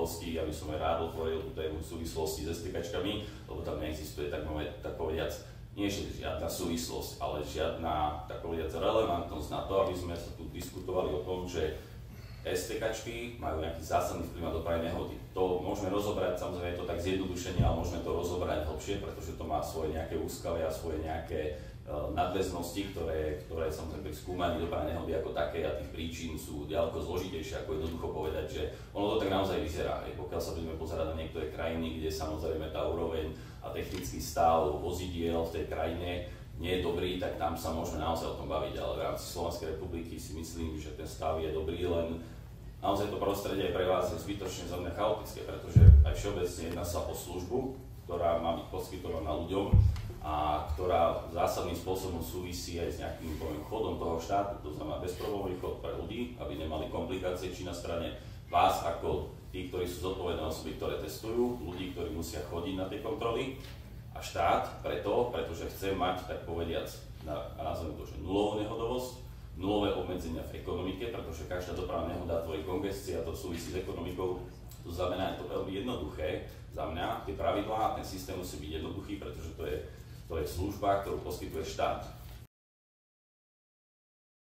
nehodovosti, aby som aj rád otvoril tú tému v súvislosti s STKčkami, lebo tam neexistuje, tak povediac, nie žiadna súvislosť, ale žiadna, tak povediac, relevantnosť na to, aby sme sa tu diskutovali o tom, že STKčky majú nejaký zásadný vplyv na dopravné nehody. To môžeme rozobrať, samozrejme je to tak zjednodušenie, ale môžeme to rozobrať hlbšie, pretože to má svoje nejaké úskalia, svoje nejaké nadväznosti, ktoré samozrejme pri skúmaní dopravnej nehody ako také a tých príčin sú ďaleko zložitejšie, ako jednoducho povedať, že ono to tak naozaj vyzerá. Pokiaľ sa budeme pozerať na niektoré krajiny, kde samozrejme tá úroveň a technický stav vozidiel v tej krajine nie je dobrý, tak tam sa môžeme naozaj o tom baviť, ale v rámci Slovenskej republiky si myslím, že ten stav je dobrý, len naozaj to prostredie pre vás je zbytočne za mňa chaotické, pretože aj všeobecne jedná sa o službu, ktorá má byť poskytovaná ľuďom a ktorá zásadným spôsobom súvisí aj s nejakým chodom toho štátu, to znamená bezproblémový chod pre ľudí, aby nemali komplikácie, či na strane vás ako tí, ktorí sú zodpovedné osoby, ktoré testujú, ľudí, ktorí musia chodiť na tie kontroly, a štát pretože chce mať, tak povediac, nazvem to, že nulovú nehodovosť, nulové obmedzenia v ekonomike, pretože každá dopravná nehoda tvorí kongestia a to súvisí s ekonomikou. To znamená, je to veľmi jednoduché za mňa, tie pravidlá, ten systém musí byť jednoduchý, pretože to je služba, ktorú poskytuje štát.